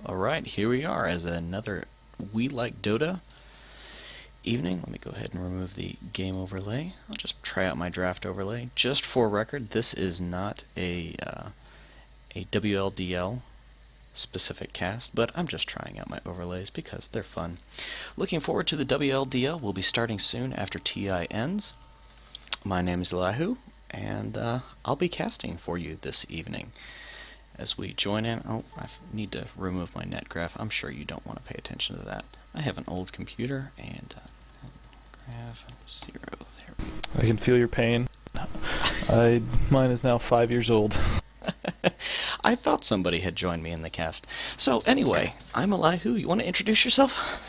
Alright, here we are as another We Like Dota evening. Let me go ahead and remove the game overlay. I'll just try out my draft overlay. Just for record, this is not a WLDL specific cast, but I'm just trying out my overlays because they're fun. Looking forward to the WLDL. We'll be starting soon after TI ends. My name is Elihu, and I'll be casting for you this evening. As we join in, I need to remove my net graph. I'm sure you don't want to pay attention to that. I have an old computer, and graph 0. There we go. I can feel your pain. Mine is now 5 years old. I thought somebody had joined me in the cast. So anyway, I'm Elihu. You want to introduce yourself?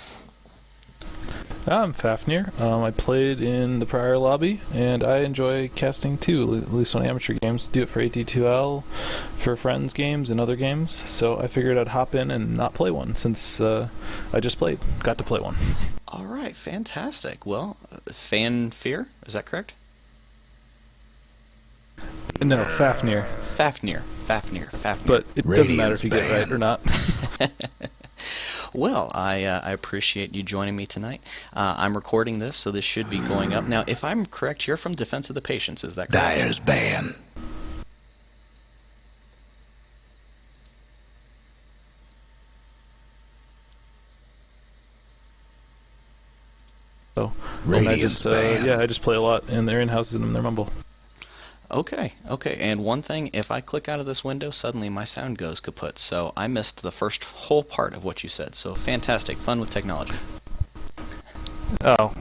I'm Fafnir. I played in the prior lobby, and I enjoy casting too, at least on amateur games. Do it for AT2L, for friends games, and other games. So I figured I'd hop in and not play one, since I just got to play one. Alright, fantastic. Well, Fafnir, is that correct? No, Fafnir. Fafnir. But it doesn't matter if you get it right or not. Well, I appreciate you joining me tonight. I'm recording this, so this should be going up. Now, if I'm correct, you're from Defense of the Patients, is that correct? Dyer's ban. So, Radiant's ban. I just play a lot, and they're in-houses and they're mumble. Okay, and one thing, if I click out of this window, suddenly my sound goes kaput, so I missed the first whole part of what you said, so fantastic, fun with technology. Oh,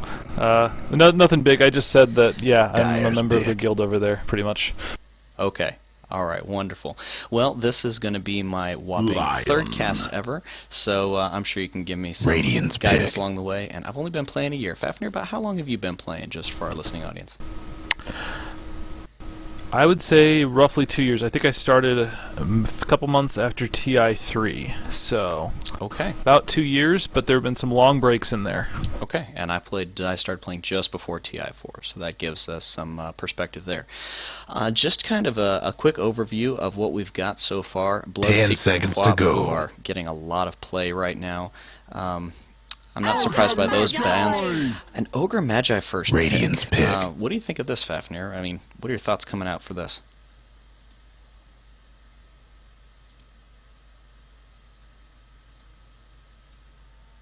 nothing big. I just said that, yeah, I'm a Dyer's member of the big. guild over there, pretty much. Okay, alright, wonderful. Well, this is going to be my whopping Lion. third cast ever, so I'm sure you can give me some Radiant's guidance pick. along the way, and I've only been playing a year. Fafnir, about how long have you been playing, just for our listening audience? I would say roughly 2 years. I think I started a couple months after TI3, so Okay. about 2 years, but there have been some long breaks in there. Okay, and I started playing just before TI4, so that gives us some perspective there. Just kind of a quick overview of what we've got so far. 10 seconds to go. Are getting a lot of play right now. I'm not surprised by those bans. An Ogre Magi first Radiant's pick. What do you think of this, Fafnir? I mean, what are your thoughts coming out for this?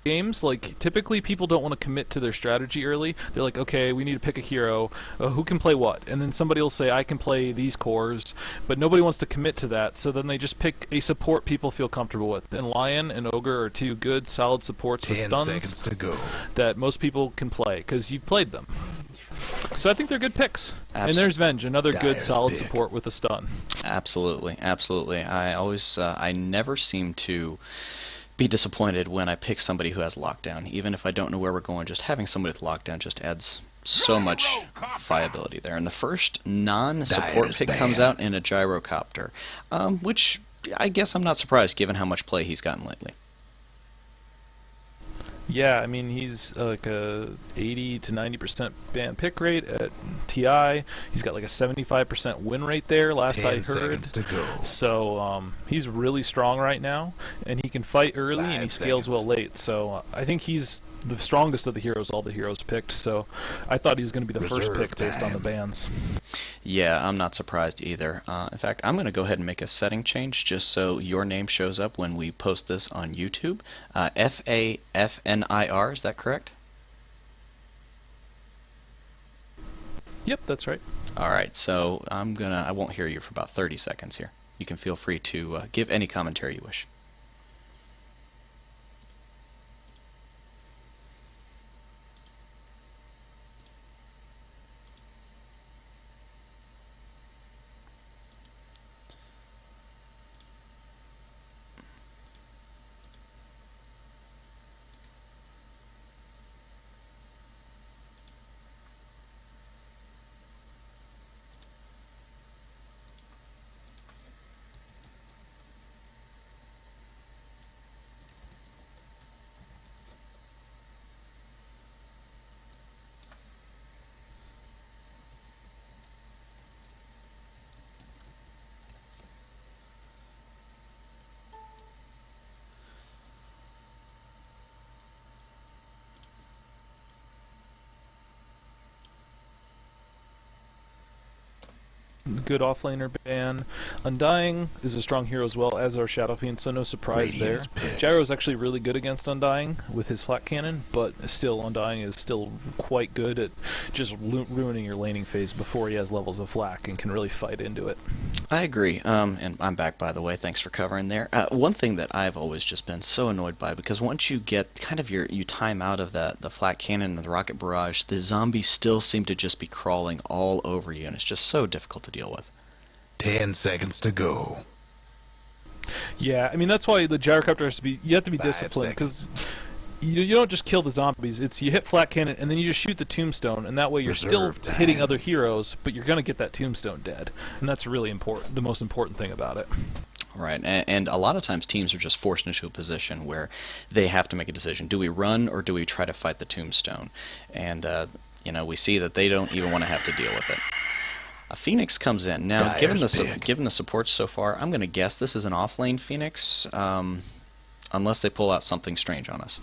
Games, like, typically people don't want to commit to their strategy early. They're like, okay, we need to pick a hero. Who can play what? And then somebody will say, I can play these cores, but nobody wants to commit to that, so then they just pick a support people feel comfortable with. And Lion and Ogre are two good, solid supports with 10 stuns seconds to go. that most people can play, because you've played them. So I think they're good picks. And there's Venge, another good, Dyer's solid pick. support with a stun. Absolutely. I never seem to be disappointed when I pick somebody who has lockdown. Even if I don't know where we're going, just having somebody with lockdown just adds so much viability there. And the first non-support Dyer's pick ban. comes out in a gyrocopter, which I guess I'm not surprised given how much play he's gotten lately. Yeah, I mean, he's like a 80 to 90% ban pick rate at TI. He's got like a 75% win rate there, last 10 I heard. seconds to go. So he's really strong right now, and he can fight early, and he 5 scales seconds. well late. So I think he's the strongest of the heroes all the heroes picked. So I thought he was going to be the first Reserve pick based on the time. bans. Yeah, I'm not surprised either. In fact, I'm going to go ahead and make a setting change just so your name shows up when we post this on YouTube. Fafnir, is that correct? Yep, that's right. Alright, so I won't hear you for about 30 seconds here. You can feel free to give any commentary you wish. good offlaner ban. Undying is a strong hero as well as our Shadow Fiend, so no surprise Radiant's there. pick. Gyro's actually really good against Undying with his flat cannon, but still Undying is still quite good at just ruining your laning phase before he has levels of flak and can really fight into it. I agree, and I'm back, by the way. Thanks for covering there. One thing that I've always just been so annoyed by, because once you get kind of you time out of the flat cannon and the rocket barrage, the zombies still seem to just be crawling all over you, and it's just so difficult to deal with. 10 seconds to go. Yeah, I mean that's why the gyrocopter has to be. You have to be 5 disciplined because seconds. you don't just kill the zombies. It's you hit flat cannon and then you just shoot the tombstone, and that way you're Reserve still hitting time. other heroes, but you're gonna get that tombstone dead, and that's really important. The most important thing about it. Right, and a lot of times teams are just forced into a position where they have to make a decision. Do we run or do we try to fight the tombstone? And, we see that they don't even want to have to deal with it. A Phoenix comes in. Now, given the supports so far, I'm going to guess this is an off-lane Phoenix, unless they pull out something strange on us.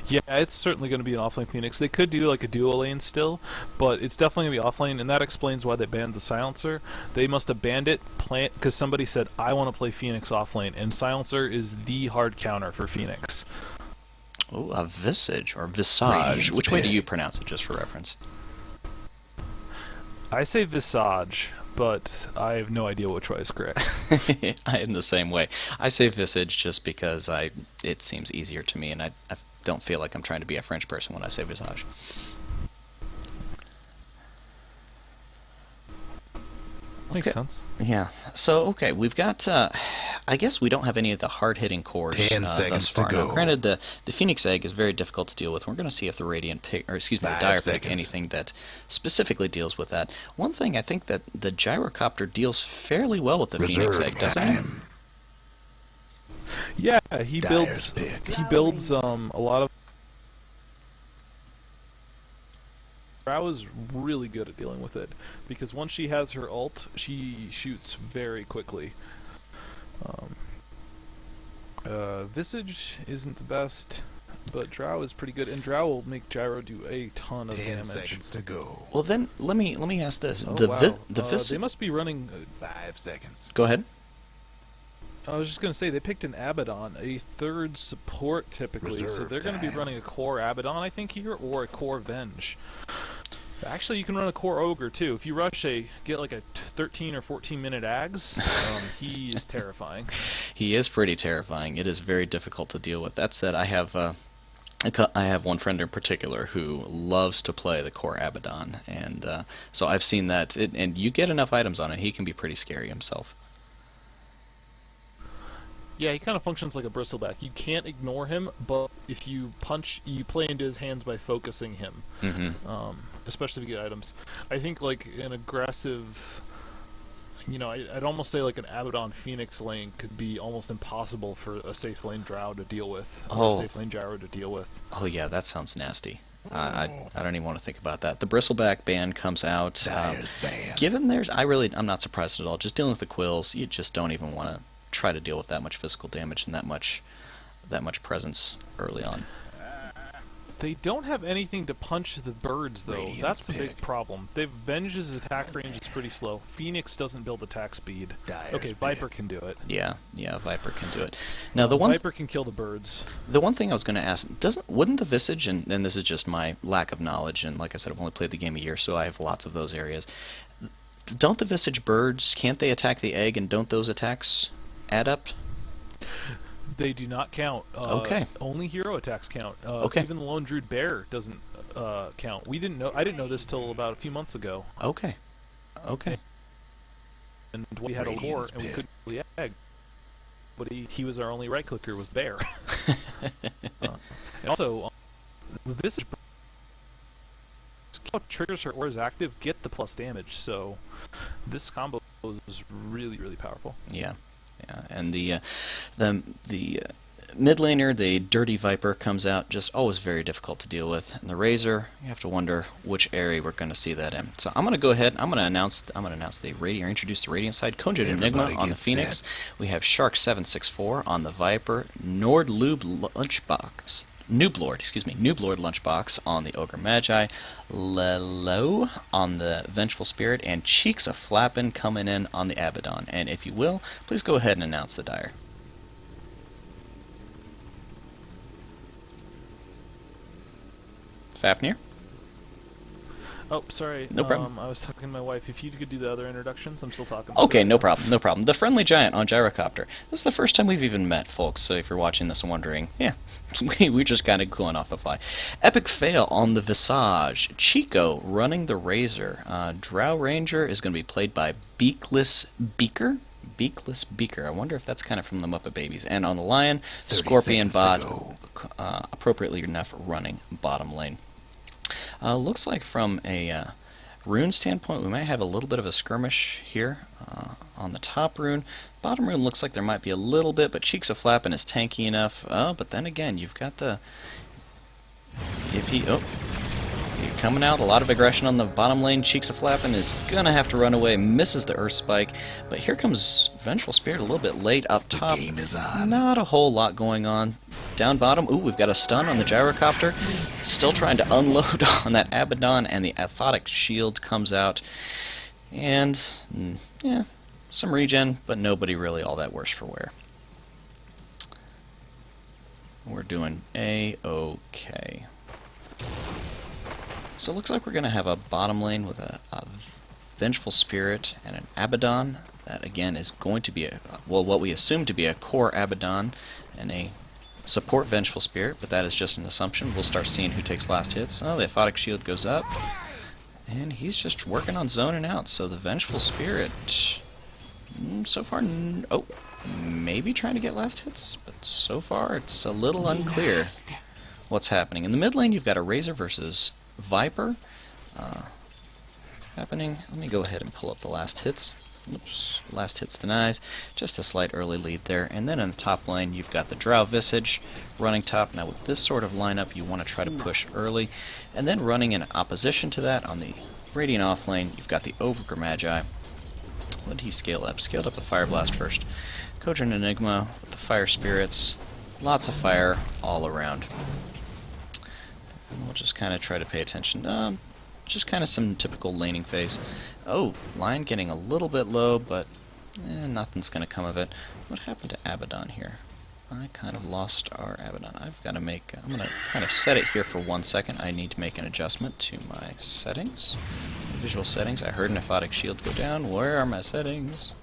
Yeah, it's certainly going to be an offlane Phoenix. They could do like a duo lane still, but it's definitely going to be offlane, and that explains why they banned the Silencer. They must have banned it because somebody said, I want to play Phoenix offlane, and Silencer is the hard counter for Phoenix. Oh, a Visage, or Visage. Which way do you pronounce it, just for reference? I say Visage, but I have no idea which way is correct. I am the same way. I say Visage just because it seems easier to me, and I don't feel like I'm trying to be a French person when I say Visage. Makes sense. Yeah. So, okay, we've got, I guess we don't have any of the hard-hitting cores 10 thus seconds to far. Now, go. granted, the Phoenix Egg is very difficult to deal with. We're going to see if the Radiant pick, or excuse me, the 5 Dire pick seconds. anything that specifically deals with that. One thing, I think that the Gyrocopter deals fairly well with the Phoenix Reserve Egg, doesn't he? time. Yeah, he Dire's builds pick. a lot of. Drow is really good at dealing with it because once she has her ult, she shoots very quickly. Visage isn't the best, but Drow is pretty good, and Drow will make Gyro do a ton of 10 damage. seconds to go. Well, then, let me ask this. Oh, the wow. Visage... They must be running. 5 seconds. Go ahead. I was just going to say, they picked an Abaddon, a third support typically, so Reserve they're going to be time. running a core Abaddon, I think, here, or a core Venge. Actually, you can run a core Ogre, too. If you get like a 13 or 14 minute Ags, he is terrifying. He is pretty terrifying. It is very difficult to deal with. That said, I have one friend in particular who loves to play the core Abaddon, and so I've seen that. And you get enough items on it, he can be pretty scary himself. Yeah, he kind of functions like a bristleback. You can't ignore him, but if you punch, you play into his hands by focusing him. Mm-hmm. Especially to get items. I think like an aggressive, I'd almost say like an Abaddon Phoenix lane could be almost impossible for a safe lane Drow to deal with, or a safe lane Gyro to deal with. Oh yeah, that sounds nasty. I don't even want to think about that. The bristleback ban comes out. Dire's ban. Given I'm not surprised at all. Just dealing with the quills, you just don't even want to try to deal with that much physical damage and that much presence early on. They don't have anything to punch the birds, though. Radiant's That's a big pick. problem. Venge's attack range is pretty slow. Phoenix doesn't build attack speed. Dire's Okay, Viper pick. can do it. Yeah, Viper can do it. Now the one Viper can kill the birds. The one thing I was going to ask, wouldn't the Visage, and this is just my lack of knowledge, and like I said, I've only played the game a year, so I have lots of those areas. Don't the Visage birds, can't they attack the egg, and don't those attacks add up? They do not count. Okay. Only hero attacks count. Okay. Even the Lone Druid Bear doesn't count. I didn't know this till about a few months ago. Okay. And we had a war, Radiant's and we pick. couldn't kill the egg. But he was our only right clicker, was Bear. And also, with this triggers her or is active, get the plus damage. So this combo is really, really powerful. Yeah, and the mid laner, the Dirty Viper, comes out, just always very difficult to deal with. And the Razor, you have to wonder which area we're going to see that in. So I'm going to go ahead. I'm going to announce the Radiant, or introduce the Radiant side. Conjured Enigma Everybody on the get Phoenix. set. We have Shark 764 on the Viper. Nordlube Noob Lord Lunchbox on the Ogre Magi, Lelo on the Vengeful Spirit, and Cheeks a Flappin' coming in on the Abaddon. And if you will, please go ahead and announce the dire. Fafnir? Oh, sorry. No problem. I was talking to my wife. If you could do the other introductions, I'm still talking. Okay, no problem, no problem. The Friendly Giant on Gyrocopter. This is the first time we've even met, folks, so if you're watching this and wondering, yeah, we're just kind of going off the fly. Epic Fail on the Visage. Chico running the Razor. Drow Ranger is going to be played by Beakless Beaker. Beakless Beaker. I wonder if that's kind of from the Muppet Babies. And on the Lion, 30 Scorpion seconds to Bot, go. appropriately enough, running bottom lane. Looks like from a rune standpoint, we might have a little bit of a skirmish here on the top rune. Bottom rune looks like there might be a little bit, but Cheeks of Flappin' is tanky enough. But then again, you've got the... You're coming out, a lot of aggression on the bottom lane. Cheeks of Flappin' is going to have to run away, misses the Earth Spike. But here comes Vengeful Spirit a little bit late up top. The game is on. Not a whole lot going on. Down bottom, ooh, we've got a stun on the Gyrocopter. Still trying to unload on that Abaddon, and the Aphotic Shield comes out. And, yeah, some regen, but nobody really all that worse for wear. We're doing A-okay. So it looks like we're going to have a bottom lane with a Vengeful Spirit and an Abaddon. That, again, is going to be, what we assume to be a core Abaddon and a support Vengeful Spirit, but that is just an assumption. We'll start seeing who takes last hits. Oh, the Aphotic Shield goes up, and he's just working on zoning out. So the Vengeful Spirit, so far, maybe trying to get last hits, but so far it's a little unclear what's happening. In the mid lane, you've got a Razor versus Viper happening. Let me go ahead and pull up the last hits. Oops, last hits denies. Just a slight early lead there. And then in the top lane, you've got the Drow Visage running top. Now with this sort of lineup, you want to try to push early. And then running in opposition to that on the Radiant off lane, you've got the Ogre Magi. What did he scale up? Scaled up the Fire Blast first. Cogent Enigma with the Fire Spirits. Lots of fire all around. And we'll just kind of try to pay attention. Just kind of some typical laning phase. Oh, Lion getting a little bit low, but nothing's going to come of it. What happened to Abaddon here? I kind of lost our Abaddon. I've got to make... I'm going to kind of set it here for 1 second. I need to make an adjustment to my settings. Visual settings. I heard an Aphotic Shield go down. Where are my settings?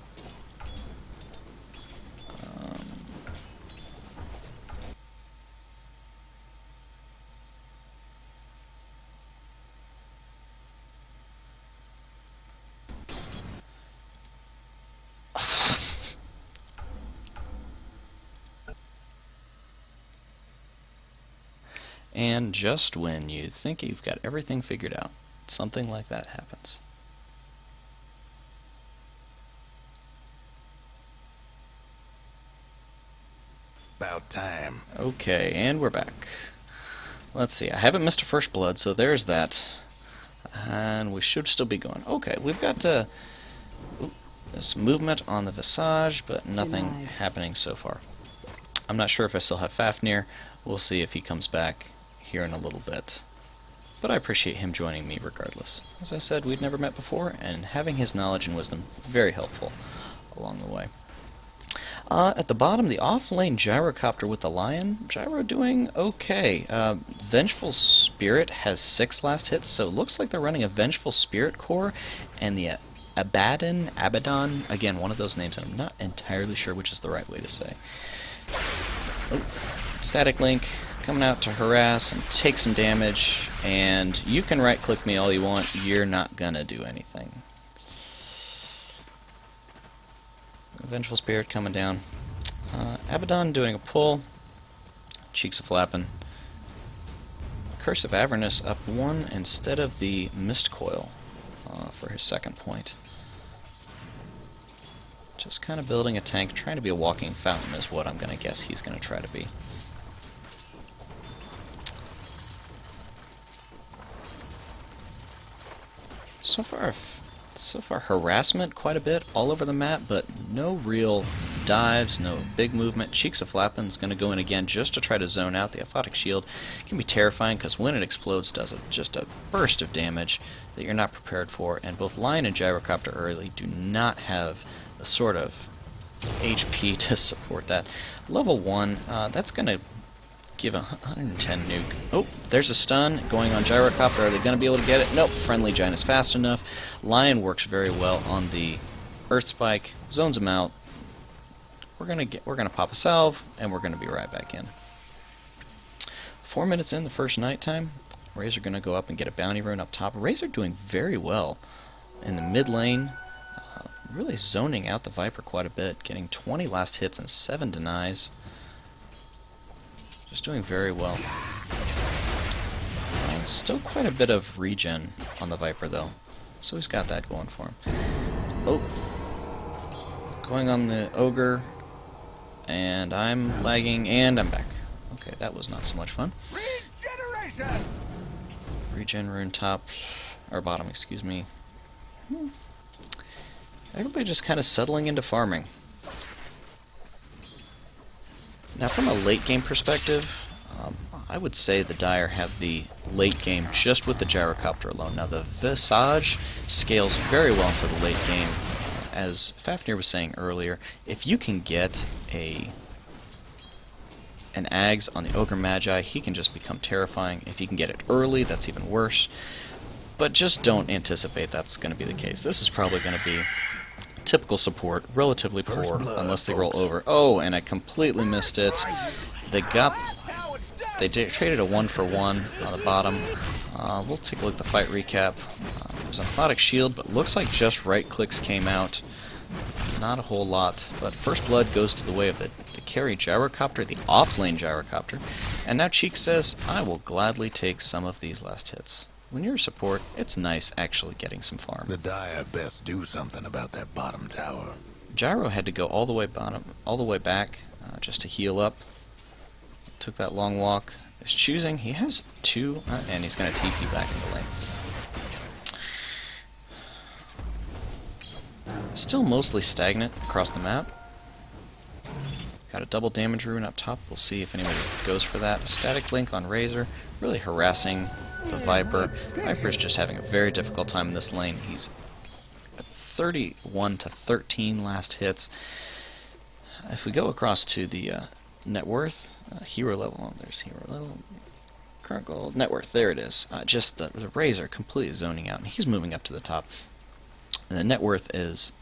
And just when you think you've got everything figured out, something like that happens. About time. Okay, and we're back. Let's see, I haven't missed a first blood, so there's that. And we should still be going. Okay, we've got this movement on the Visage, but nothing happening so far. I'm not sure if I still have Fafnir. We'll see if he comes back here in a little bit. But I appreciate him joining me regardless. As I said, we'd never met before, and having his knowledge and wisdom very helpful along the way. At the bottom, the off-lane Gyrocopter with the Lion. Gyro doing okay. Vengeful Spirit has 6 last hits, so it looks like they're running a Vengeful Spirit core, and the Abaddon, again, one of those names, and I'm not entirely sure which is the right way to say. Oh, Static Link coming out to harass and take some damage, and you can right-click me all you want, you're not gonna do anything. Vengeful Spirit coming down. Abaddon doing a pull. Cheeks of Flappin'. Curse of Avernus up 1 instead of the Mist Coil for his second point. Just kind of building a tank, trying to be a walking fountain is what I'm going to guess he's going to try to be. So far harassment quite a bit all over the map, but no real dives, no big movement. Cheeks of Flappin's going to go in again just to try to zone out. The Aphotic Shield can be terrifying because when it explodes, does just a burst of damage that you're not prepared for. And both Lion and Gyrocopter early do not have the sort of HP to support that. Level 1, that's going to give a 110 nuke. Oh, there's a stun going on Gyrocopter. Are they going to be able to get it? Nope. Friendly Giant is fast enough. Lion works very well on the Earth Spike, zones him out. We're gonna pop a salve, and we're gonna be right back in. 4 minutes in the first nighttime, Razor gonna go up and get a bounty rune up top. Razor doing very well in the mid lane, really zoning out the Viper quite a bit, getting 20 last hits and 7 denies. Just doing very well. Still quite a bit of regen on the Viper though, so he's got that going for him. Oh, going on the Ogre, and I'm lagging, and I'm back. Okay, that was not so much fun. Regen rune top, or bottom, excuse me. Everybody just kind of settling into farming. Now, from a late game perspective, I would say the Dire have the late game just with the Gyrocopter alone. Now, the Visage scales very well into the late game. As Fafnir was saying earlier, if you can get an Ags on the Ogre Magi, he can just become terrifying. If you can get it early, that's even worse. But just don't anticipate that's going to be the case. This is probably going to be typical support, relatively poor, unless they roll over. Oh, and I completely missed it. They traded a 1-for-1 on the bottom. We'll take a look at the fight recap. There's an Aphotic Shield, but looks like just right clicks came out. Not a whole lot, but First Blood goes to the way of the carry Gyrocopter, the off-lane Gyrocopter, and now Cheek says, I will gladly take some of these last hits. When you're a support, it's nice actually getting some farm. The Dire best do something about that bottom tower. Gyro had to go all the way back, just to heal up. Took that long walk. Is choosing. He has 2, and he's going to TP back in the lane. Still mostly stagnant across the map. Got a double damage rune up top. We'll see if anybody goes for that. A static link on Razor, really harassing the Viper. Viper's just having a very difficult time in this lane. He's 31 to 13 last hits. If we go across to the net worth, hero level, there's hero level, current gold, net worth, there it is. Just the Razor completely zoning out, and he's moving up to the top. And the net worth is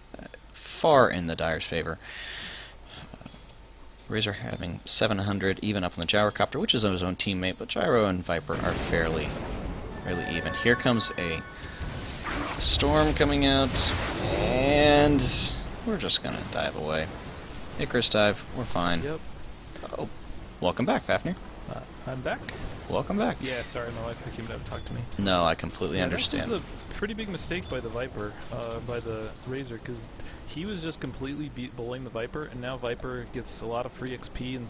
far in the Dire's favor. Razor having 700, even up on the Gyrocopter, which is his own teammate, but Gyro and Viper are fairly even. Here comes a storm coming out, and we're just gonna dive away. Icarus dive, we're fine. Yep. Oh, welcome back, Fafnir. I'm back. Welcome back. Yeah, sorry, my wife came out to talk to me. No, I completely understand. This was a pretty big mistake by the Viper, by the Razor, because he was just completely bullying the Viper, and now Viper gets a lot of free XP and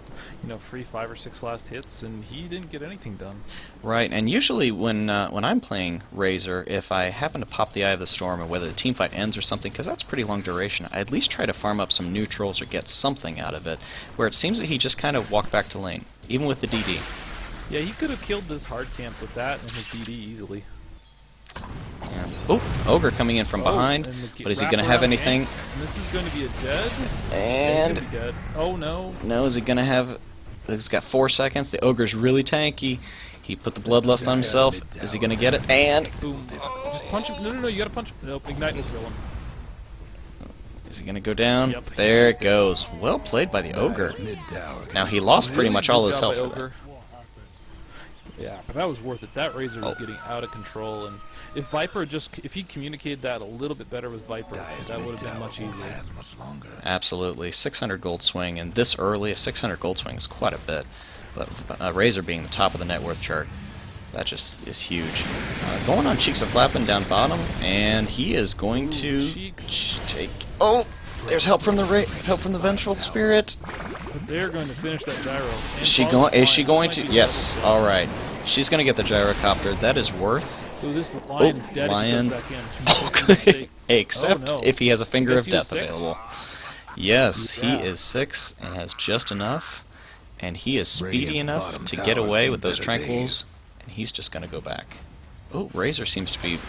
free 5 or 6 last hits, and he didn't get anything done. Right, and usually when I'm playing Razor, if I happen to pop the Eye of the Storm, or whether the team fight ends or something, because that's pretty long duration, I at least try to farm up some neutrals or get something out of it, where it seems that he just kind of walked back to lane, even with the DD. Yeah, he could have killed this hard camp with that and his DD easily. Oh, Ogre coming in from behind, but is he going to have anything? And this is going to be a dead. And he's gonna be dead. Oh no. No, is he going to have... He's got 4 seconds. The Ogre's really tanky. He put the Bloodlust on himself. Is he going to get it? And... Boom. Just punch him. No, you got to punch him. Nope, Ignite will kill him. Is he going to go down? Yep, there it goes. Well played by the Ogre. Now, he lost pretty much all his health for that. Yeah, but that was worth it. That Razor was getting out of control, and if he communicated that a little bit better with Viper, that would have been much easier. Absolutely. 600 gold swing, and this early, a 600 gold swing is quite a bit. But Razor being the top of the net worth chart, that just is huge. Going on Cheeks of Flappin down bottom, and he is going to take... Oh! There's help from the Vengeful Spirit. But they're going to finish that gyro. Is she going to? Yes. All right. She's going to get the Gyrocopter. That is worth. So this Lion's dead. Lion. Back in. Except if he has a Finger of Death available. Yes, Yeah. he is 6 and has just enough, and he is speedy Radiant's enough bottom to tower get away seen with those better tranquils, and he's just going to go back. Oh, Razor seems to be...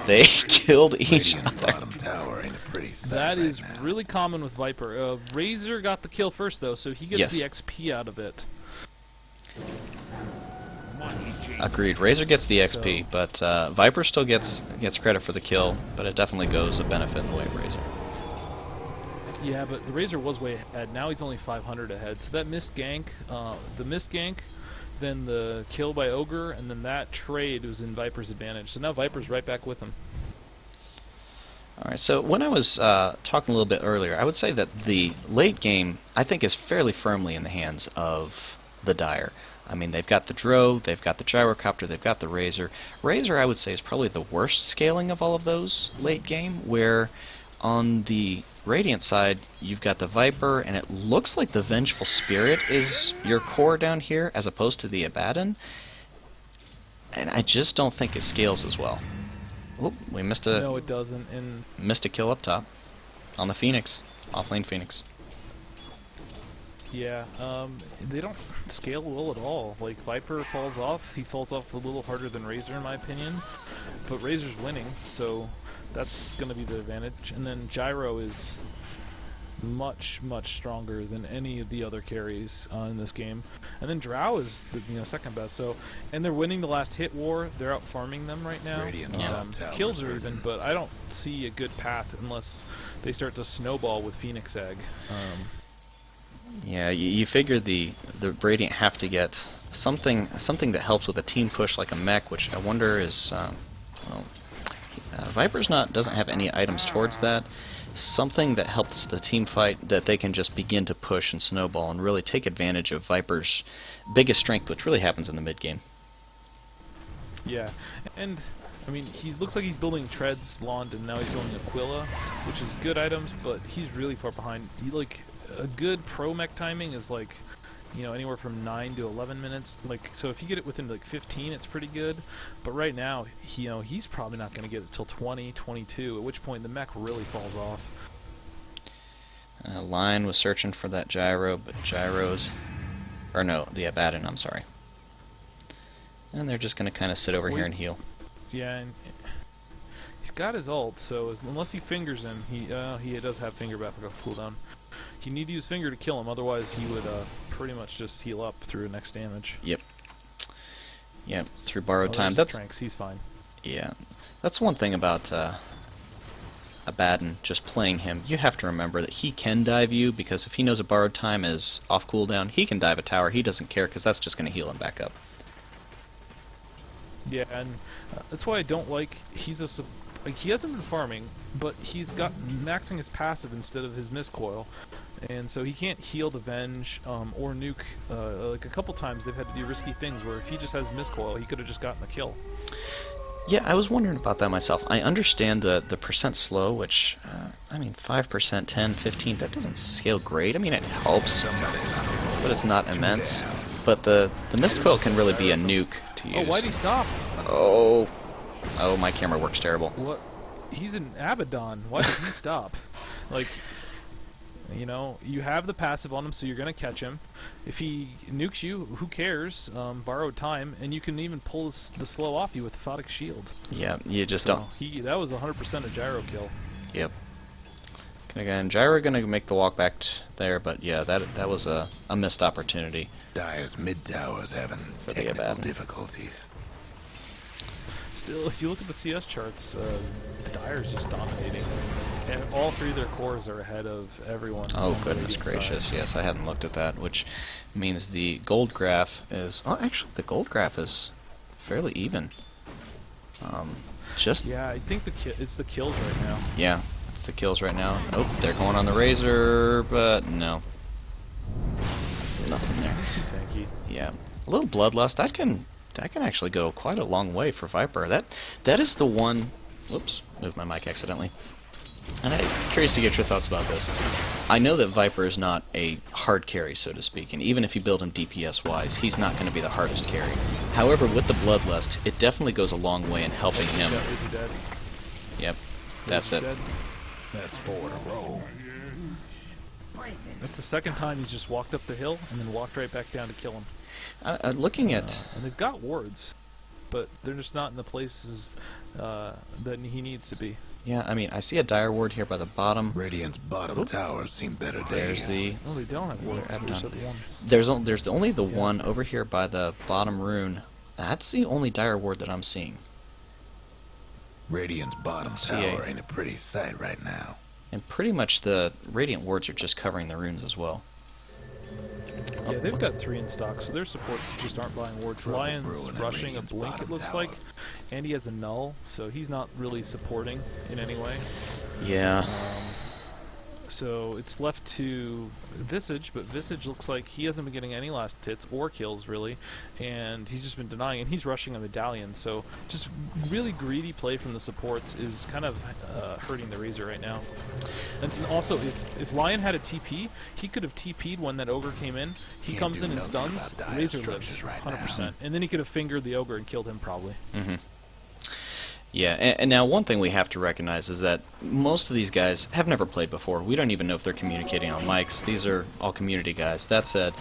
They killed each Radiant's other. bottom tower ain't a pretty sight That right is now. really common with Viper. Razor got the kill first, though, so he gets Yes. the XP out of it. Agreed. Razor gets the XP, So- but Viper still gets credit for the kill, but it definitely goes a benefit in the way of Razor. Yeah, but the Razor was way ahead. Now he's only 500 ahead. So that missed gank, then the kill by Ogre, and then that trade was in Viper's advantage. So now Viper's right back with him. Alright, so when I was talking a little bit earlier, I would say that the late game, I think, is fairly firmly in the hands of the Dire. I mean, they've got the Drow, they've got the Gyrocopter, they've got the Razor. Razor, I would say, is probably the worst scaling of all of those late game, where on the Radiant side, you've got the Viper, and it looks like the Vengeful Spirit is your core down here, as opposed to the Abaddon. And I just don't think it scales as well. Oh, we missed a... No, it doesn't. And Missed a kill up top on the Phoenix, offlane Phoenix. yeah, they don't scale well at all. Like, Viper falls off. He falls off a little harder than Razor, in my opinion. But Razor's winning, so that's going to be the advantage. And then Gyro is much, much stronger than any of the other carries in this game. And then Drow is the second best. So, and they're winning the last hit war. They're out farming them right now. Radiant's top tower Kills is are even, hurting. but I don't see a good path unless they start to snowball with Phoenix Egg. Yeah, you figure the Radiant have to get something that helps with a team push like a mech, which I wonder is well, Viper's doesn't have any items towards that. Something that helps the team fight that they can just begin to push and snowball and really take advantage of Viper's biggest strength, which really happens in the mid game. Yeah, and I mean, he looks like he's building Treads, Lond, and now he's building Aquila, which is good items, but he's really far behind. Like, a good pro mech timing is like, anywhere from 9 to 11 minutes. Like, so if you get it within like 15, it's pretty good. But right now, he's probably not going to get it till 20, 22. At which point the mech really falls off. Lion was searching for that Gyro, but the Abaddon, I'm sorry. And they're just going to kind of sit over here and heal. Yeah, and he's got his ult, so unless he fingers him, he does have finger back cooldown. You need to use finger to kill him, otherwise he would pretty much just heal up through next damage. Yep. Yep, through borrowed time. There's That's Tranks, he's fine. Yeah, that's one thing about Abaddon, just playing him. You have to remember that he can dive you, because if he knows a borrowed time is off cooldown, he can dive a tower. He doesn't care, because that's just going to heal him back up. Yeah, and that's why I don't like. He hasn't been farming, but he's got maxing his passive instead of his miscoil, and so he can't heal the Venge or nuke. Like a couple times they've had to do risky things where if he just has miscoil, he could have just gotten the kill. Yeah, I was wondering about that myself. I understand the percent slow, which, I mean, 5%, 10, 15, that doesn't scale great. I mean, it helps, but it's not immense. But the mist coil can really be a nuke to use. Oh, why'd he stop? Oh, my camera works terrible. What? He's an Abaddon. Why did he stop? Like, you have the passive on him, so you're gonna catch him. If he nukes you, who cares? Borrowed time, and you can even pull the slow off you with Photic Shield. Yeah, you just So don't. that was 100% a gyro kill. Yep. Again, Gyro gonna make the walk back there, but yeah, that was a missed opportunity. Dire's mid tower's having For the technical Abaddon. difficulties. Still, if you look at the CS charts, Dire's just dominating. And all three of their cores are ahead of everyone. Oh, on the goodness Radiant gracious, side. yes, I hadn't looked at that, which means the gold graph is... Oh, actually, the gold graph is fairly even. Yeah, I think it's the kills right now. Yeah, it's the kills right now. Oh, they're going on the Razor, but no. Nothing there. He's too tanky. Yeah, a little bloodlust, that can actually go quite a long way for Viper. That is the one... Whoops, moved my mic accidentally. And I'm curious to get your thoughts about this. I know that Viper is not a hard carry, so to speak, and even if you build him DPS-wise, he's not going to be the hardest carry. However, with the Bloodlust, it definitely goes a long way in helping him. Is he dead? Yep, that's Is he it. dead? That's 4 in a row. That's the second time he's just walked up the hill and then walked right back down to kill him. Looking at... And they've got wards, but they're just not in the places that he needs to be. Yeah, I mean, I see a dire ward here by the bottom. Radiant's bottom towers seen better There's days. Oh, they don't have wards. There's the one. There's only the one over here by the bottom rune. That's the only dire ward that I'm seeing. Radiant's bottom CA. tower ain't a pretty sight right now. And pretty much the radiant wards are just covering the runes as well. Yeah, they've got 3 in stock, so their supports just aren't buying wards. Trouble Lion's brewing at rushing a Radiant's blink, it bottom looks tower. like, and he has a null, so he's not really supporting in any way. Yeah. So it's left to Visage, but Visage looks like he hasn't been getting any last hits or kills, really, and he's just been denying, and he's rushing a medallion, so just really greedy play from the supports is kind of hurting the Razor right now. And also, if Lion had a TP, he could have TP'd when that Ogre came in. He Can't comes do in and nothing stuns, about dire Razor structures lives, right 100%. now. And then he could have fingered the Ogre and killed him, probably. Mm-hmm. Yeah, and now one thing we have to recognize is that most of these guys have never played before. We don't even know if they're communicating on mics. These are all community guys. That said,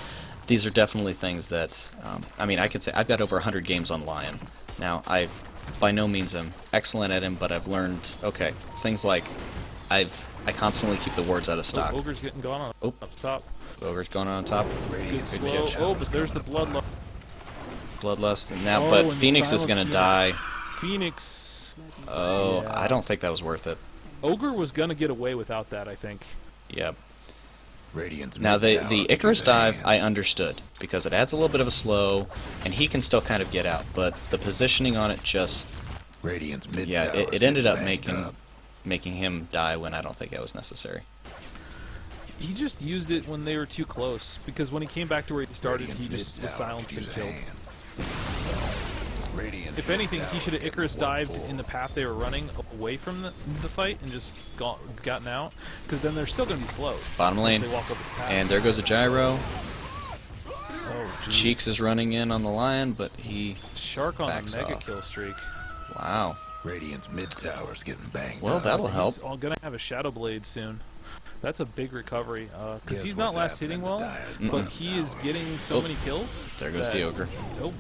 these are definitely things that, I mean, I could say I've got over 100 games on Lion. Now, I by no means am excellent at him, but I've learned, okay, things like I constantly keep the wards out of stock. Oh, Ogre's getting gone on up top. Ogre's going on top. Good slow. Oh, but there's the Bloodlust. Bloodlust, and now, Oh, but and Phoenix is Silence gonna Phoenix. die. Phoenix. Oh, Yeah. I don't think that was worth it. Ogre was gonna get away without that, I think. Yep. Radiant's Now mid the tower the could Icarus use a dive hand. I understood because it adds a little bit of a slow, and he can still kind of get out. But the positioning on it just Radiant's mid yeah, tower's it ended up getting banged up. making him die when I don't think it was necessary. He just used it when they were too close, because when he came back to where he started, Radiant's he just mid was tower silenced could and use a killed. hand. Radiant's If mid anything, he tower's should have getting Icarus dived 1-4. in the path they were running away from the fight and just gotten out, because then they're still going to be slowed. Bottom lane, They walk over the path. and there goes a gyro. Oh, jeez. Cheeks is running in on the lion, but he Shark on a backs mega off. kill streak. wow. Radiant's mid tower's getting banged Well, up. that'll help. He's going to have a Shadow Blade soon. That's a big recovery, because Guess he's not what's last happening hitting to well, Dire's but bottom he is tower? getting so Oh, many kills. there goes that- the ogre. Nope.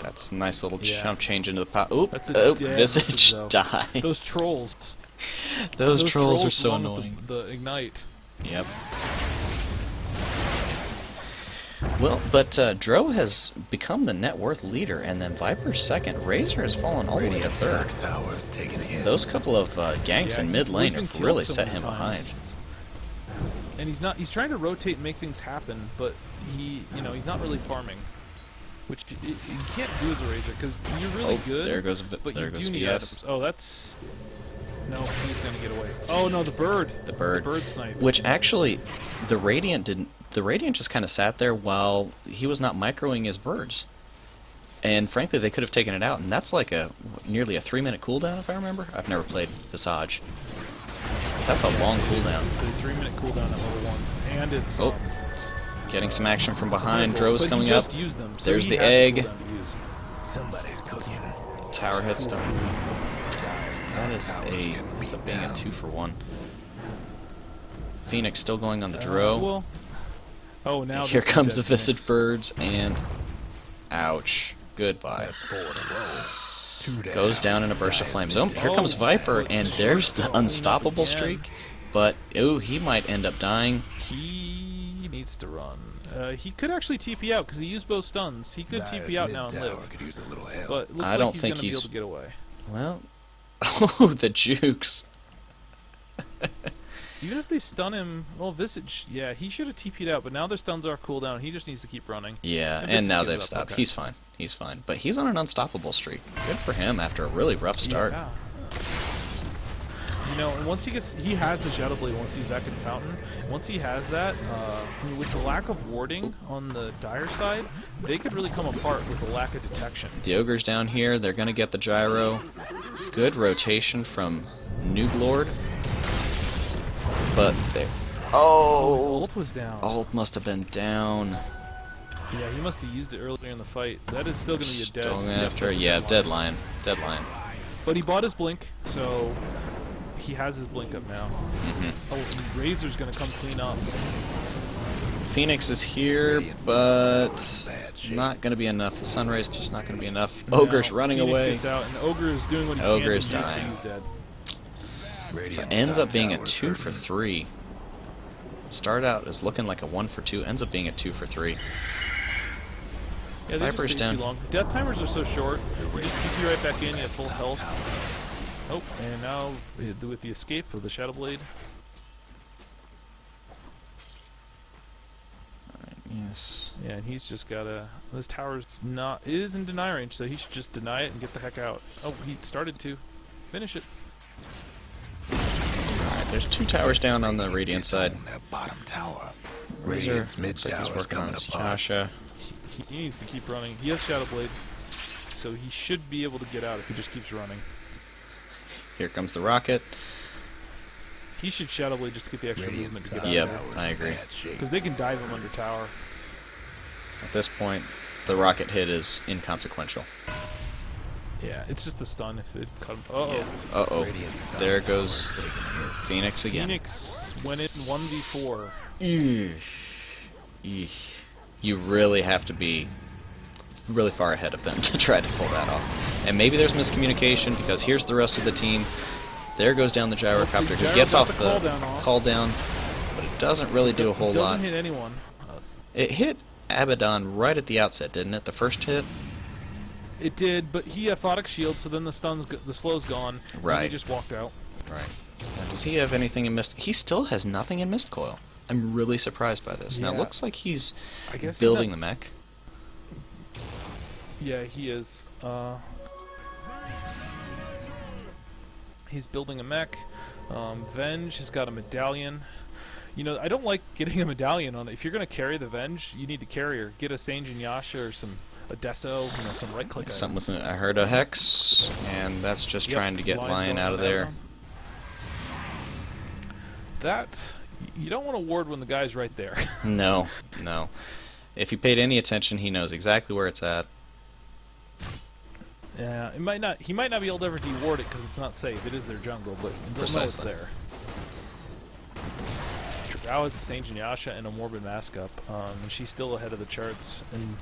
That's a nice little Yeah. jump change into the pot. Oop, That's a oop, dead Visage message, though. died. Those trolls. Those trolls are so along with annoying. The Ignite. Yep. Well, but Dro has become the net worth leader, and then Viper's second. Razor has fallen all the way to Radiant's third. top tower's taking hits. Those couple of ganks Yeah, in he's mid lane been have killed really so set many him times. behind. And he's trying to rotate and make things happen, but he's not really farming. Which you can't do as a Razor, because you're really Oh, good. there goes but there you goes do need VS. Oh, that's... No, he's gonna get away. Oh no, the bird! The bird. The bird snipe. Which actually, the Radiant didn't. The Radiant just kind of sat there while he was not microing his birds. And frankly, they could have taken it out, and that's like nearly a 3-minute cooldown, if I remember. I've never played Visage. That's a long cooldown. It's a 3-minute cooldown at level 1, and it's Oh, getting some action from behind. but Dro's he coming just up. used them, so There's he the had egg. cooldown to use. Somebody's cooking. Tower headstone. Dire's top That is tower's a getting it's a beat being a down. 2-for-1. Phoenix still going on the Dro. Well, oh, now Here this is comes dead the Visage Phoenix. birds, and ouch. Goodbye. That's 4 in a row. 2 down. Goes down in a burst of flames. Oh, here Oh, comes Viper, that and was there's the short unstoppable again. streak. But, ooh, he might end up dying. He needs to run. He could actually TP out because he used both stuns. He could Dire's TP out mid now and tower live. could use a little help. But it looks I like don't he's think gonna be he's- able to get away. Well, oh, the jukes. Even if they stun him, well, Visage, yeah, he should have TP'd out, but now their stuns are cooldown. He just needs to keep running. Yeah, And and now Visage they've gives up, stopped. okay. He's fine. He's fine. But he's on an unstoppable streak. Good for him after a really rough start. Yeah. And once he has the Shadow Blade once he's back in Fountain. Once he has that, with the lack of warding on the Dire side, they could really come apart with the lack of detection. The Ogre's down here. They're going to get the gyro. Good rotation from Noob Lord. But they... Oh, his Oh! ult was down. Ult must have been down. Yeah, he must have used it earlier in the fight. That is still going to be a dead. Going after... Yeah, dead lion. Dead lion. But he bought his blink, so he has his blink up now. Mhm. Oh, and Razor's gonna come clean up. Phoenix is here, but not going to be enough. The Sunray's just not going to be enough. Ogre's Now, running Phoenix away. Gets out, and Ogre is doing what he Ogre can. is dying. He's dead. So it ends up being a 2 for 3. Started out as looking like a 1 for 2. Ends up being a 2 for 3. Yeah, they Viper's just stay down. too long. Death timers are so short. You just TP right back in. You have full health. Oh, and now with the escape of the Shadow Blade. Yes. Yeah, and he's just gotta. This tower's is in deny range, so he should just deny it and get the heck out. Oh, he started to finish it. Alright, there's 2 towers down on the Radiant side. That bottom tower. Razor Radiant's mid looks like he's tower's working on coming his apart. Yasha. He needs to keep running. He has Shadow Blade, so he should be able to get out if he just keeps running. Here comes the rocket. He should Shadow Blade just to get the extra Radiant's movement to get top out. Yep, tower's I in agree. bad shape. Because they can dive him under tower. At this point, the rocket hit is inconsequential. Yeah, it's just a stun if it cut him. Uh-oh. Yeah. Uh-oh. Radiant's top There tower goes is taking a hit. Phoenix again. Phoenix went in 1v4. Eesh. Eesh. You really have to be really far ahead of them to try to pull that off. And maybe there's miscommunication because here's the rest of the team. There goes down the gyrocopter who Gyro gets got off the the call down, but it doesn't really do a whole Doesn't lot. hit anyone. It hit Abaddon right at the outset, didn't it? The first hit? It did, but he had Photic Shield, so then the slow's gone. And he Right. just walked out. Right. Now, does he have anything in Mist? He still has nothing in Mist Coil. I'm really surprised by this. Now, it Yeah. looks like he's I guess building he's the mech. Yeah, he is. He's building a mech. Venge has got a medallion. You know, I don't like getting a medallion on it. If you're going to carry the Venge, you need to carry her. Get a Sange and Yasha or a Deso, you know, some right-click Something items. with I heard a Hex, and that's just Yep, trying to get lines Lion going out of on there. Abaddon. That, you don't want to ward when the guy's right there. No, no. If he paid any attention, he knows exactly where it's at. Yeah, it might not. He might not be able to ever de-ward it because it's not safe. It is their jungle, but they'll know it's Precisely. there. Drow has a Saint Yasha and a Morbid Mask up, and she's still ahead of the charts, and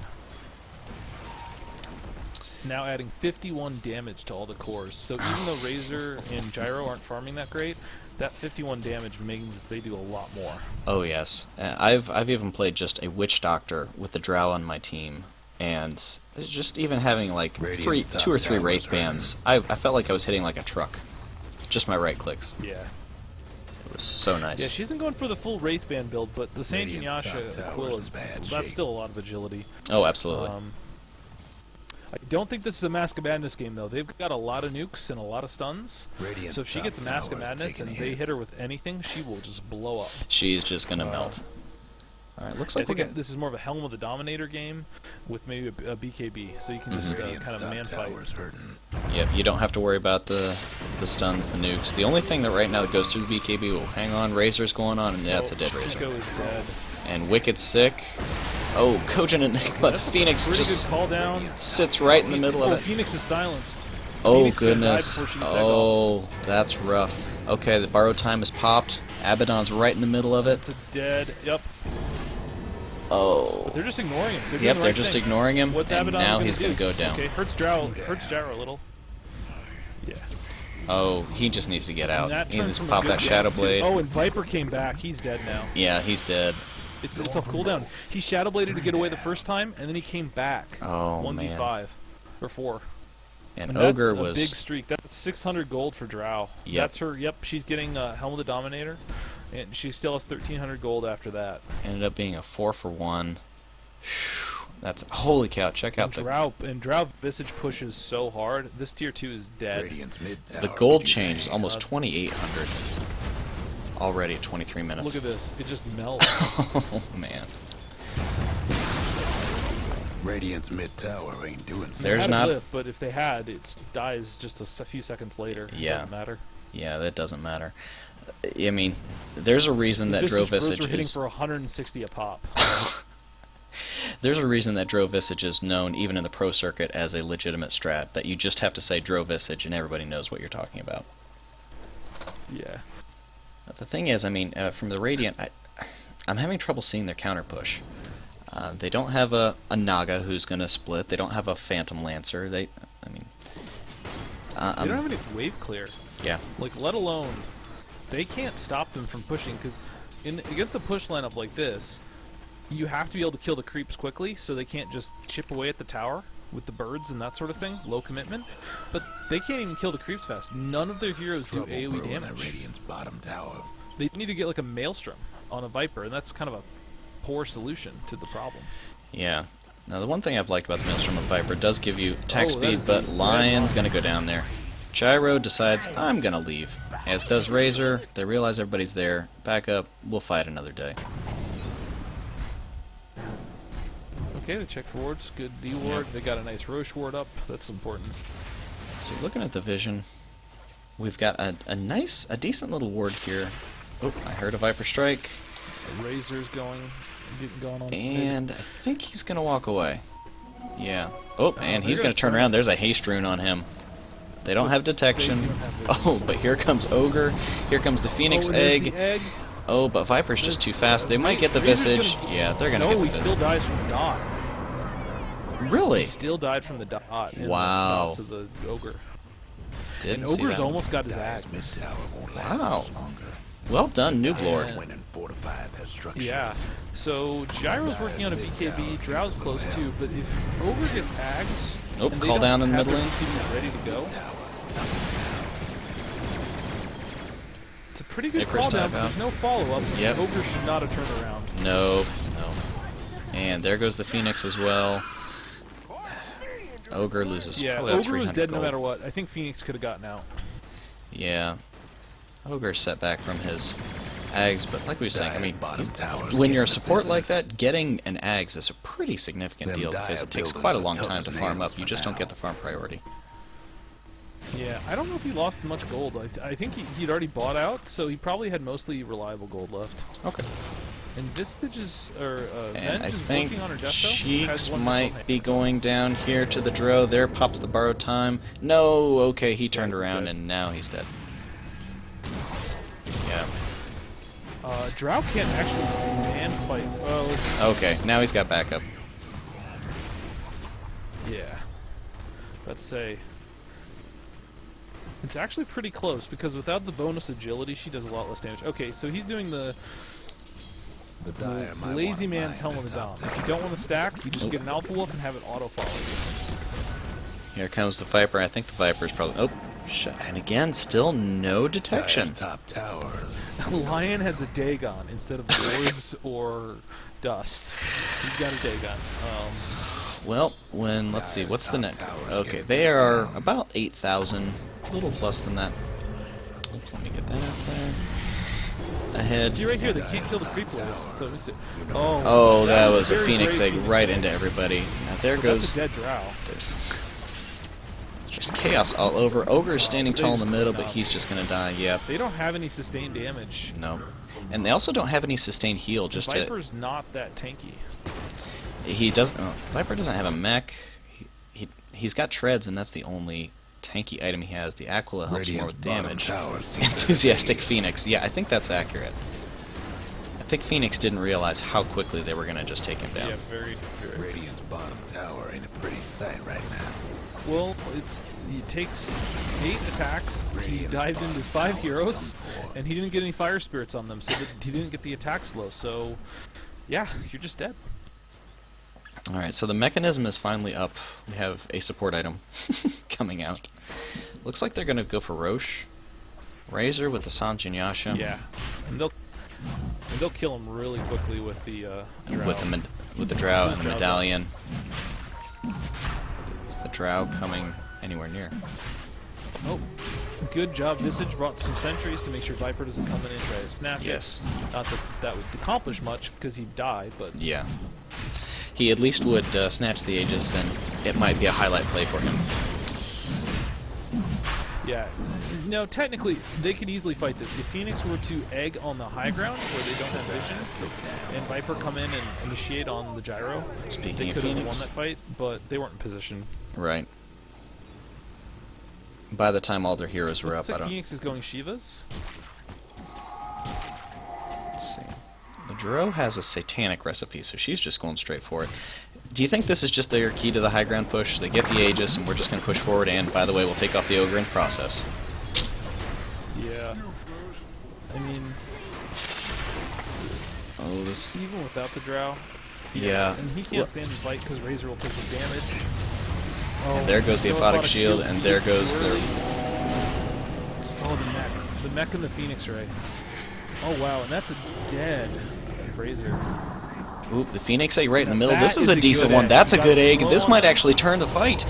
now adding 51 damage to all the cores. So even though Razor and Gyro aren't farming that great, that 51 damage means they do a lot more. Oh yes, I've even played just a Witch Doctor with the Drow on my team, and it's just even having like Radiant's 2 or top 3 tower's Wraith hurting. bands, I felt like I was hitting like a truck. Just my right clicks. Yeah. It was so nice. Yeah, she isn't going for the full Wraith Band build, but the Saint Radiant's Yasha top tower's Quill in is bad that's shape. still a lot of agility. Oh, absolutely. I don't think this is a Mask of Madness game, though. They've got a lot of nukes and a lot of stuns. Radiant's So if she top gets a Mask of tower is Madness taking and they hit hits. her with anything, she will just blow up. She's just gonna melt. All right, looks I like we're think getting. this is more of a Helm of the Dominator game with maybe a BKB, so you can just Radiant's kind of top man fight. tower's hurting. Yep, you don't have to worry about the stuns, the nukes. The only thing that right now that goes through the BKB will hang on. Razor's going on, and that's a dead Razor. Chico is dead. And Wicked's sick. Oh, Kojin and but That's a Phoenix pretty just good call down. sits right in the middle Oh, of it. Phoenix is silenced. Oh Phoenix is gonna die goodness. before she gets echo. Oh, that's rough. Okay, the borrow time is popped. Abaddon's right in the middle of it. It's a dead. Yep. Oh. They're just ignoring him. They're doing Yep, the they're right just thing. ignoring him, What's and Abaddon now gonna he's do? gonna go down. Okay, hurts Gyro a little. Yeah. Oh, he just needs to get out. And that He turns needs to from a pop good that gap Shadow to- Blade. Oh, and Viper came back. He's dead now. Yeah, he's dead. It's a cooldown. He Shadow Bladed to get away the first time, and then he came back. Oh, 1v5 or 4. And that's Ogre a was big streak. That's 600 gold for Drow. Yep. That's her. Yep, she's getting Helm of the Dominator, and she still has 1,300 gold after that. ended up being a 4 for 1. That's holy cow! Check out And Drow Visage pushes so hard. This tier 2 is dead. Radiant's mid tower the gold can use change is a almost Uh, 2,800 already at 23 minutes. Look at this. It just melts. Oh man, Radiant's mid tower ain't doing They There's had not- a glyph, but if they had, it dies just a few seconds later. It Yeah. doesn't matter. yeah, that doesn't matter. I mean, there's a reason that Drove Birds Visage were hitting is. for 160 a pop. There's a reason that Drove Visage is known even in the pro circuit as a legitimate strat. That you just have to say Drove Visage and everybody knows what you're talking about. Yeah. The thing is, I mean, from the Radiant, I'm having trouble seeing their counter push. They don't have a Naga who's going to split. They don't have a Phantom Lancer. They don't have any wave clear. Yeah. Like, let alone, they can't stop them from pushing, because against a push lineup like this, you have to be able to kill the creeps quickly, so they can't just chip away at the tower with the birds and that sort of thing, low commitment. But they can't even kill the creeps fast. None of their heroes do AoE damage. Radiant's bottom tower. They need to get like a Maelstrom on a Viper, and that's kind of a poor solution to the problem. Yeah. Now, the one thing I've liked about the Maelstrom of Viper does give you attack speed, is but a Lion's red going to go down there. Gyro decides, I'm going to leave. As does Razor. They realize everybody's there. Back up. We'll fight another day. Okay, they check for wards. Good D ward. They got a nice Roche ward up. That's important. So looking at the vision, we've got a decent little ward here. Oh, I heard a Viper strike. A Razor's getting going on. And I think he's going to walk away. Yeah. Oh, and he's going to turn around. There's a haste rune on him. They don't have detection. Oh, but here comes Ogre. Here comes the Phoenix egg. Oh, but Viper's just too fast. They might get the Visage. Yeah, they're going to get the Visage. No, he still dies from the dot. Really? He still died from the dot. Wow. Of the Ogre. Didn't and see Ogre's that. almost got his axe. Wow. Well done, Noob Lord. Yeah. So Gyro's working on a BKB. Drow's close too, but if Ogre gets ags, Oh, call down in the mid lane. Ready to go. It's a pretty good Icarus call down, dive but out. there's no follow-up. Yep. Ogre should not have turned around. No. And there goes the Phoenix as well. Ogre loses. Yeah, probably about Ogre was 300 dead gold. no matter what. I think Phoenix could have gotten out. Yeah. Ogre's set back from his Ags, but like we were saying, I mean, towers when you're a support like that, getting an Ags is a pretty significant deal because it takes quite a long time to farm up. You just don't get the farm priority. Yeah, I don't know if he lost much gold. I think he'd already bought out, so he probably had mostly reliable gold left. Okay. And Visage is, And I Venge is think working on her death, though. Cheeks Has one might control be hand. going down here to the Dro. There pops the borrowed time. No, okay, he turned he's around dead. and now he's dead. Yeah. Drow can't actually man fight. Oh, Okay, now he's got backup. yeah. Let's say it's actually pretty close because without the bonus agility, she does a lot less damage. Okay, so he's doing the lazy man's helm of the Dom. If you don't want to stack, you just get an Alpha Wolf and have it auto follow. Here comes the Viper. I think the Viper's probably... Oh, shit. And again, still no detection. Top towers. Lion has a Dagon instead of wards or dust. He's got a Dagon. Well, let's see, what's the net? Okay, they are about 8,000, a little plus than that. Oops, let me get that out there. Ahead. See right here, they can't kill the creep waves, so it's it. Oh, that was a very Phoenix brave egg right into everybody. Now there So goes... that's a dead Drow. There's just chaos all over. Ogre's standing tall in the middle, but he's just gonna die. Yep. They don't have any sustained damage. No. And they also don't have any sustained heal. Just to, Viper's not that tanky. he doesn't. Viper doesn't have a mech. He's got treads, and that's the only tanky item he has. The Aquila helps more with damage. Enthusiastic Phoenix. Yeah, I think that's accurate. I think Phoenix didn't realize how quickly they were gonna just take him down. Yeah, very. Radiant's bottom tower ain't a pretty sight right now. Well, it takes 8 attacks. He dived into 5 heroes, and he didn't get any fire spirits on them, so he didn't get the attack slow. So, yeah, you're just dead. Alright, so the mechanism is finally up. We have a support item coming out. Looks like they're gonna go for Roche. Razor with the Sanjin Yasha. Yeah, and they'll kill him really quickly with the Drow. With the Drow and the medallion. Is the Drow coming anywhere near? Oh, good job. Visage brought some sentries to make sure Viper doesn't come in and try to snatch Yes. it. Not that that would accomplish much because he'd die, but Yeah. He at least would snatch the Aegis, and it might be a highlight play for him. yeah. No, technically, they could easily fight this. If Phoenix were to egg on the high ground where they don't have vision, and Viper come in and initiate on the Gyro, Speaking they of could have Phoenix. won that fight, but they weren't in position. Right. by the time all their heroes were up, Looks like I don't... Phoenix is going Shivas. Let's see. The Dro has a satanic recipe, so she's just going straight for it. Do you think this is just their key to the high ground push? They get the Aegis, and we're just going to push forward, and, by the way, we'll take off the Ogre in the process. Yeah. I mean... Oh, this... Even without the Drow. Yeah. And he can't stand the fight because Razor will take the damage. Oh, And there goes the Aphotic Shield, and there goes their... Oh, the mech. The mech and the Phoenix Ray. Oh, wow, and that's a dead Razor. Oop, the Phoenix egg right in the middle. That This is is a a decent good one. egg. That's a You good got egg. slow This on might that. actually turn the fight.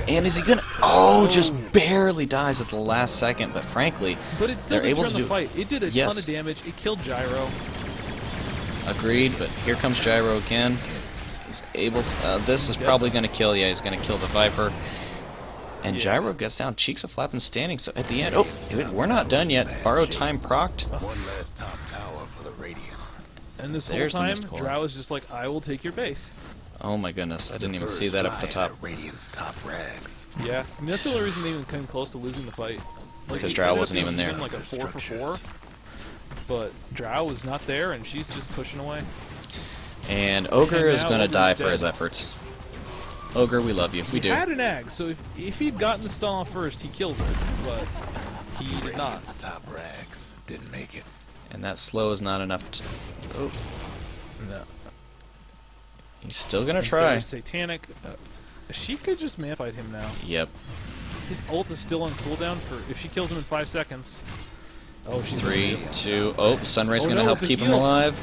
And is he gonna... Oh, just barely dies at the last second, but frankly, But it still they're did able turn to the do... fight. It did a Yes. ton of damage. It killed Gyro. Agreed, but here comes Gyro again. He's able to... this is probably gonna kill... Yeah, he's gonna kill the Viper. And Yeah. Gyro gets down. Cheeks of flapping standing. So at the end... Oh, we're not done yet. Borrowed time procced. One last top tower for the Radiant. And this There's the whole time, missed call. Drow is just like, I will take your base. Oh my goodness, I didn't even First see that up at the fly top. Radiant's top rags. Yeah, I mean, that's the only reason they even came close to losing the fight. Like, Because it Drow ended up wasn't even being there. Like a 4 for 4, but Drow was not there, and she's just pushing away. And Ogre And is now gonna Ogre's die for dead. his efforts. Ogre, we love you. We He do. had an Ag, so if he'd gotten the stun off first, he kills it, but he did not. Radiant's top rags didn't make it. And that slow is not enough to... Oh, No. he's still gonna try. There's Satanic. She could just man fight him now. Yep. His ult is still on cooldown for if she kills him in 5 seconds. Oh, she's 3, 2... Oh, the Sunray's Oh, gonna no, help the keep him heal. alive.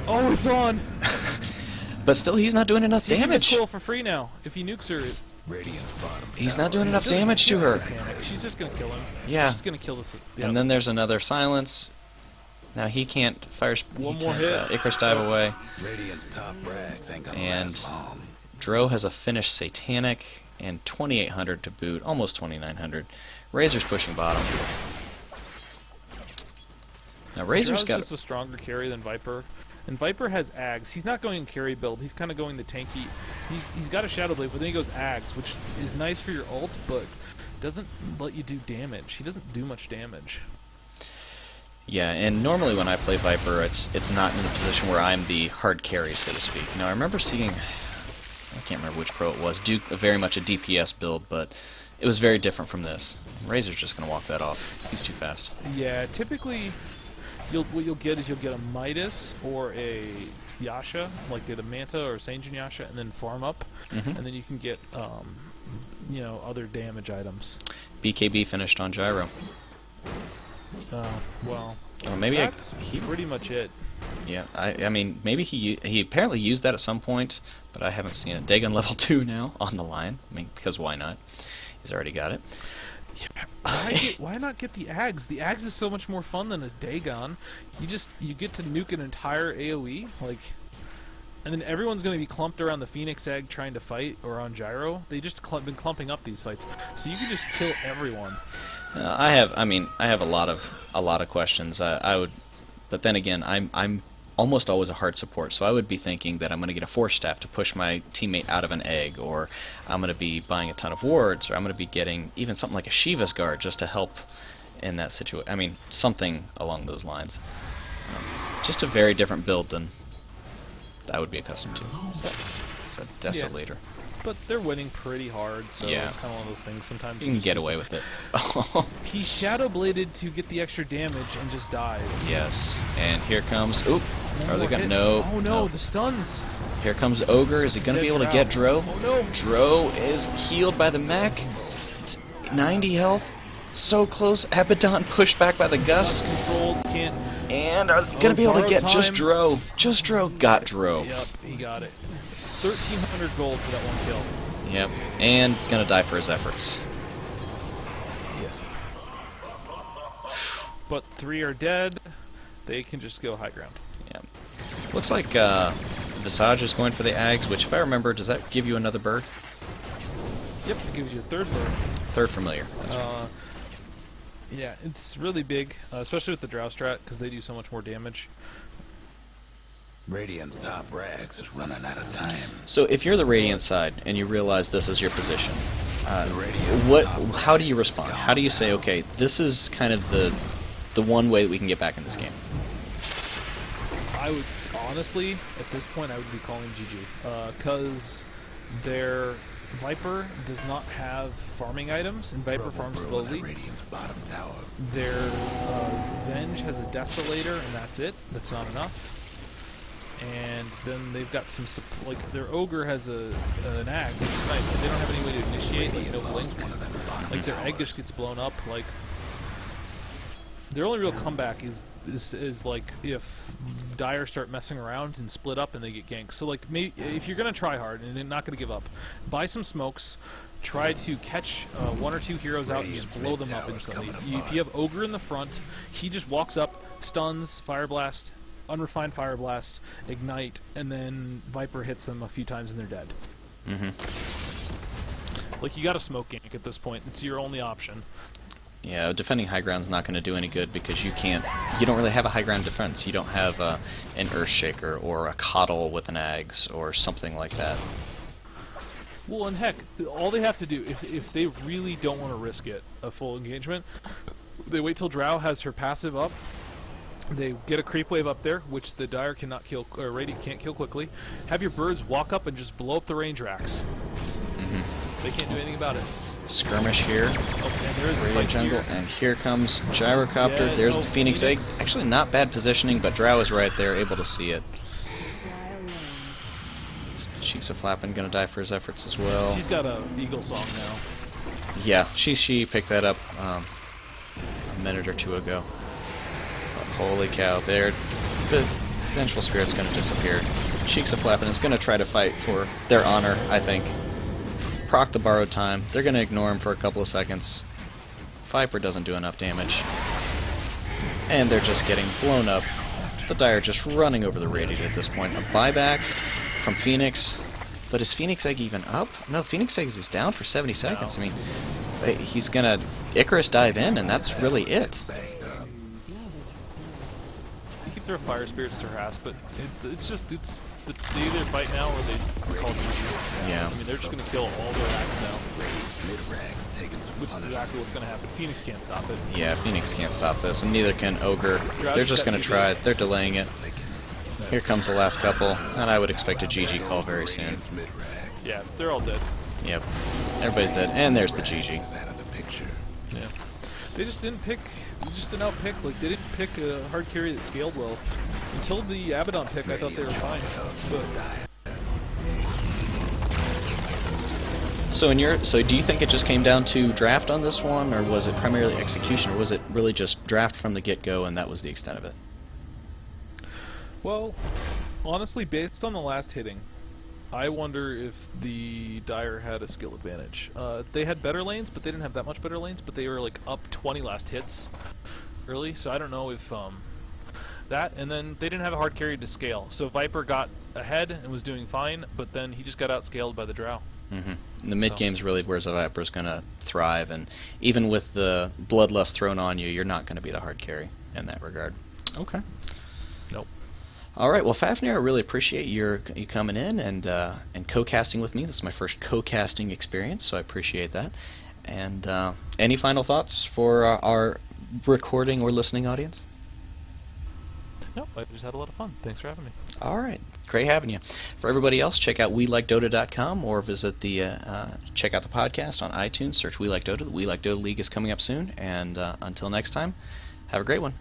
Oh, it's on! But still, he's not doing enough See, he gets damage. cool for free now. If he nukes her, Radiant's bottom He's tower not doing is enough damage to her. Satanic. She's just gonna kill him. Yeah. She's gonna kill this. And then there's another silence. Now he can't fire... One he more can't, hit. Icarus dive away. Radiant's top rags ain't gonna And last long. Dro has a finished Satanic and 2,800 to boot, almost 2,900. Razor's pushing bottom. Now Razor's Drow's got... just a stronger carry than Viper. And Viper has Ags. He's not going carry build. He's kind of going the tanky. He's got a Shadow Blade, but then he goes Ags, which is nice for your ult, but doesn't let you do damage. He doesn't do much damage. Yeah, and normally when I play Viper, it's not in a position where I'm the hard carry, so to speak. Now I remember seeing... I can't remember which pro it was. Duke, very much a DPS build, but it was very different from this. Razor's just going to walk that off. He's too fast. Yeah, typically, what you'll get is you'll get a Midas or a Yasha, like get a Manta or Sanjin Yasha, and then farm up, Mhm. and then you can get, you know, other damage items. BKB finished on Gyro. Well, Or maybe that's pretty much it. Yeah, I mean, maybe he apparently used that at some point, but I haven't seen it. Dagon level 2 now on the line. I mean, because why not? He's already got it. Why not get the Ags? The Ags is so much more fun than a Dagon. You get to nuke an entire AoE, like, and then everyone's going to be clumped around the Phoenix Egg trying to fight, or on Gyro. They just been clumping up these fights, so you can just kill everyone. I have a lot of questions. I would, but then again, I'm almost always a hard support, so I would be thinking that I'm going to get a Force Staff to push my teammate out of an egg, or I'm going to be buying a ton of wards, or I'm going to be getting even something like a Shiva's Guard just to help in that situation. I mean, something along those lines. Just a very different build than I would be accustomed to. It's a Desolator. But they're winning pretty hard, so Yeah. it's kind of one of those things. Sometimes You can just get do away with something. it. He Shadow Bladed to get the extra damage and just dies. Yes, and here comes... Oop! One Are they more gonna... hit. No. Oh no, the stuns! Here comes Ogre. Is he going to be able to get Dro? Oh no! Dro is healed by the mech. 90 health. So close. Abaddon pushed back by the gust. Controlled, can't... And are going to be able to borrowed get just time. Dro. Just Dro. Got Dro. Yep, he got it. 1,300 gold for that one kill. Yep. And going to die for his efforts. But 3 are dead. They can just go high ground. Yep. Looks like Visage is going for the Ags, which if I remember, does that give you another bird? Yep, it gives you a third bird. Third familiar. Yeah, it's really big, especially with the Drow strat, because they do so much more damage. Radiant's top rags is running out of time. So if you're the Radiant side and you realize this is your position, How do you respond? How do you say, okay, this is kind of the one way that we can get back in this game? I would honestly, at this point, I would be calling GG, because their Viper does not have farming items, and Viper farms slowly. Their Venge has a Desolator, and that's it. That's not enough. And then they've got some, like, their Ogre has an Ag, which is nice, but they don't have any way to initiate, like, no blink. Like, their egg just gets blown up, like... Their only real comeback is like, if Dire start messing around and split up and they get ganked. So, like, maybe, if you're going to try hard and you're not going to give up, buy some smokes, try to catch 1 or 2 heroes out and just blow them up instantly. If you have Ogre in the front, he just walks up, stuns, Fire Blast, Unrefined Fire Blast, Ignite, and then Viper hits them a few times and they're dead. Like, you got a smoke gank at this point. It's your only option. Yeah, defending high ground's not going to do any good because you don't really have a high ground defense. You don't have an Earthshaker or a Coddle with an Ags or something like that. Well, and heck, all they have to do, if they really don't want to risk it, a full engagement, they wait till Drow has her passive up. They get a creep wave up there, which the Dire cannot kill, or Radiant can't kill quickly. Have your birds walk up and just blow up the range racks. They can't do anything about it. Skirmish here. Oh, and there's Radiant jungle, and here comes Gyrocopter. There's the Phoenix Egg. Actually, not bad positioning, but Drow is right there, able to see it. Cheeks of Flappin' gonna die for his efforts as well. She's got a Eagle Song now. Yeah, she picked that up a minute or 2 ago. But holy cow, the Vengeful Spirit's gonna disappear. Cheeks of Flappin' is gonna try to fight for their honor, I think. Proc the borrowed time. They're going to ignore him for a couple of seconds. Viper doesn't do enough damage. And they're just getting blown up. The Dire just running over the Radiant at this point. A buyback from Phoenix. But is Phoenix Egg even up? No, Phoenix Egg is down for 70 seconds. I mean, he's going to Icarus dive in, and that's really it. You can throw Fire Spirits to harass, but it's they either fight now or they call GG. Yeah. I mean, they're just going to kill all their acts now. Which is exactly what's going to happen. Phoenix can't stop it. Yeah, Phoenix can't stop this, and neither can Ogre. They're just going to try it. They're delaying it. Here comes the last couple, and I would expect a GG call very soon. Yeah, they're all dead. Yep. Everybody's dead, and there's the GG. Yeah. They just didn't pick, outpick, like, they didn't pick a hard carry that scaled well. Until the Abaddon pick, I thought they were fine. But So do you think it just came down to draft on this one, or was it primarily execution, or was it really just draft from the get-go and that was the extent of it? Well, honestly, based on the last hitting, I wonder if the Dire had a skill advantage. They had better lanes, but they didn't have that much better lanes, but they were like up 20 last hits early, so I don't know if that, and then they didn't have a hard carry to scale. So Viper got ahead and was doing fine, but then he just got outscaled by the Drow. The mid-game's really where the Viper's going to thrive, and even with the Bloodlust thrown on you, you're not going to be the hard carry in that regard. Okay. Nope. All right, well, Fafnir, I really appreciate you coming in and co-casting with me. This is my first co-casting experience, so I appreciate that. And any final thoughts for our recording or listening audience? Nope, I just had a lot of fun. Thanks for having me. All right, great having you. For everybody else, check out WeLikeDota.com or visit check out the podcast on iTunes. Search We Like Dota. The We Like Dota League is coming up soon. And until next time, have a great one.